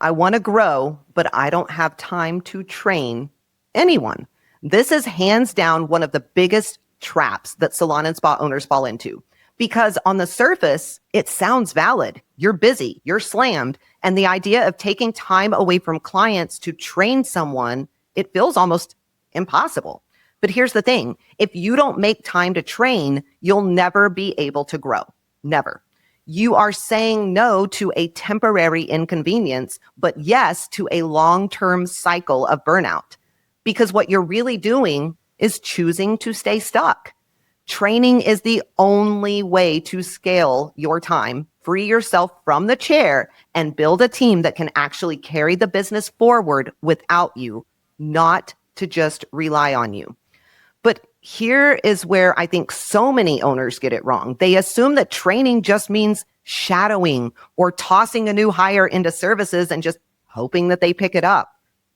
I want to grow, but I don't have time to train anyone. This is hands down one of the biggest traps that salon and spa owners fall into. Because on the surface, it sounds valid. You're busy, you're slammed. And the idea of taking time away from clients to train someone, it feels almost impossible. But here's the thing. If you don't make time to train, you'll never be able to grow. Never. You are saying no to a temporary inconvenience, but yes to a long-term cycle of burnout. Because what you're really doing is choosing to stay stuck. Training is the only way to scale your time, free yourself from the chair, and build a team that can actually carry the business forward without you, not to just rely on you. But here is where I think so many owners get it wrong. They assume that training just means shadowing or tossing a new hire into services and just hoping that they pick it up.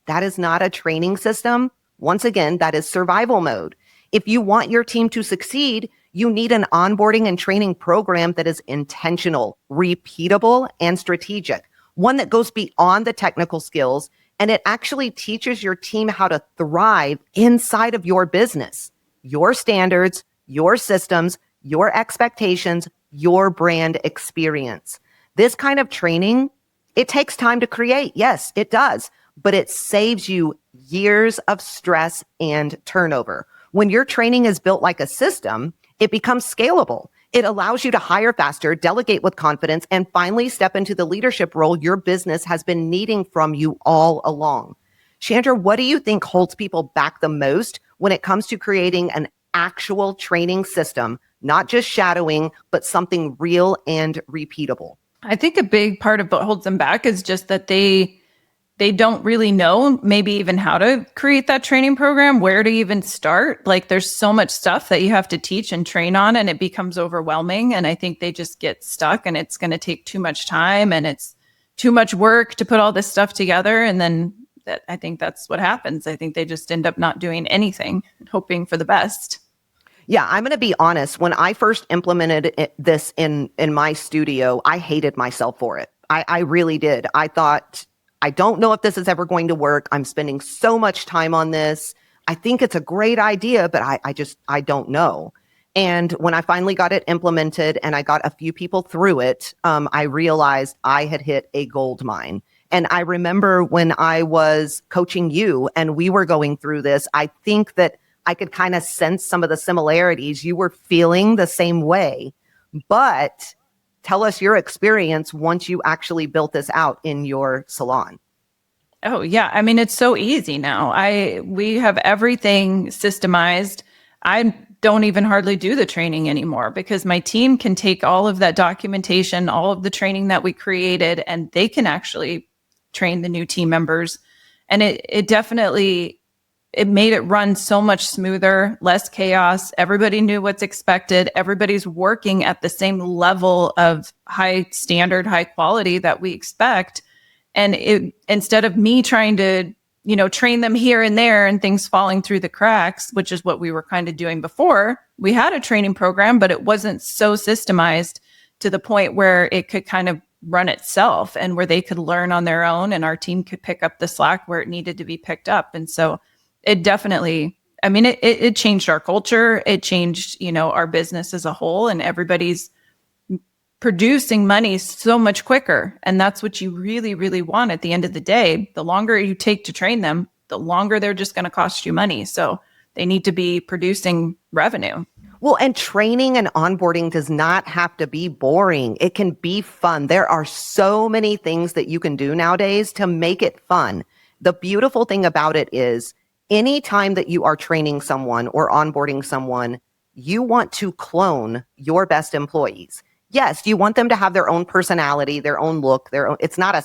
That is not a training system. Once again, that is survival mode. If you want your team to succeed, you need an onboarding and training program that is intentional, repeatable, and strategic. One that goes beyond the technical skills, and it actually teaches your team how to thrive inside of your business, your standards, your systems, your expectations, your brand experience. This kind of training, it takes time to create. Yes, it does, but it saves you years of stress and turnover. When your training is built like a system, it becomes scalable. It allows you to hire faster, delegate with confidence, and finally step into the leadership role your business has been needing from you all along. Chandra, what do you think holds people back the most when it comes to creating an actual training system, not just shadowing, but something real and repeatable? I think a big part of what holds them back is just that they don't really know maybe even how to create that training program, where to even start. Like there's so much stuff that you have to teach and train on, and it becomes overwhelming. And I think they just get stuck, and it's going to take too much time, and it's too much work to put all this stuff together. And then I think that's what happens. I think they just end up not doing anything, hoping for the best. Yeah, I'm going to be honest. When I first implemented this in my studio, I hated myself for it. I really did. I thought, I don't know if this is ever going to work. I'm spending so much time on this. I think it's a great idea, but I don't know. And when I finally got it implemented and I got a few people through it, I realized I had hit a gold mine. And I remember when I was coaching you and we were going through this, I think that I could kind of sense some of the similarities. You were feeling the same way, but tell us your experience once you actually built this out in your salon. Oh, yeah. I mean, it's so easy now. We have everything systemized. I don't even hardly do the training anymore because my team can take all of that documentation, all of the training that we created, and they can actually train the new team members. And it definitely, it made it run so much smoother, less chaos. Everybody knew what's expected. Everybody's working at the same level of high standard, high quality that we expect. And instead of me trying to, train them here and there and things falling through the cracks, which is what we were kind of doing before, we had a training program, but it wasn't so systemized to the point where it could kind of run itself and where they could learn on their own and our team could pick up the slack where it needed to be picked up. And so it definitely, I mean, it changed our culture. It changed, our business as a whole, and everybody's producing money so much quicker. And that's what you really, really want at the end of the day. The longer you take to train them, the longer they're just going to cost you money. So they need to be producing revenue. Well, and training and onboarding does not have to be boring. It can be fun. There are so many things that you can do nowadays to make it fun. The beautiful thing about it is anytime that you are training someone or onboarding someone, you want to clone your best employees. Yes, you want them to have their own personality, their own look, their own. It's not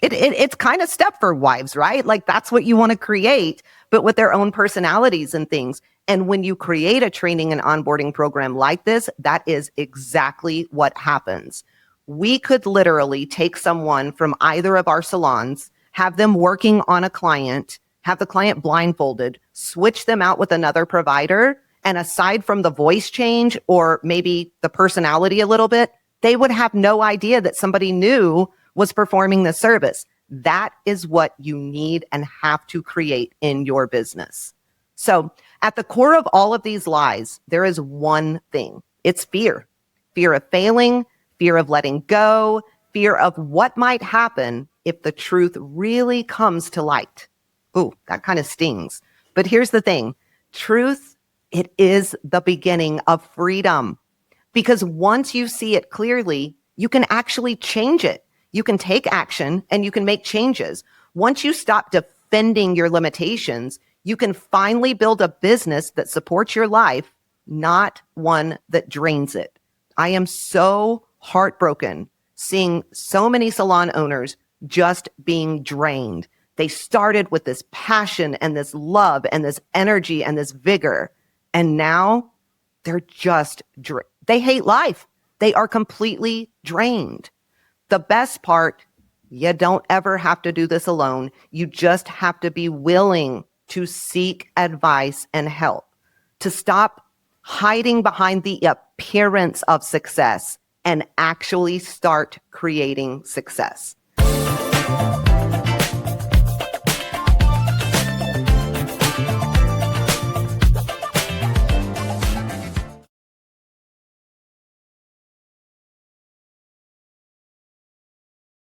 it's kind of Stepford Wives, right? Like that's what you want to create, but with their own personalities and things. And when you create a training and onboarding program like this, that is exactly what happens. We could literally take someone from either of our salons, have them working on a client, have the client blindfolded, switch them out with another provider. And aside from the voice change or maybe the personality a little bit, they would have no idea that somebody new was performing the service. That is what you need and have to create in your business. So at the core of all of these lies, there is one thing. It's fear. Fear of failing, fear of letting go, fear of what might happen if the truth really comes to light. Ooh, that kind of stings. But here's the thing. Truth, it is the beginning of freedom. Because once you see it clearly, you can actually change it. You can take action and you can make changes. Once you stop defending your limitations, you can finally build a business that supports your life, not one that drains it. I am so heartbroken seeing so many salon owners just being drained. They started with this passion and this love and this energy and this vigor, and now they're just they hate life. They are completely drained. The best part, you don't ever have to do this alone. You just have to be willing to seek advice and help, to stop hiding behind the appearance of success and actually start creating success.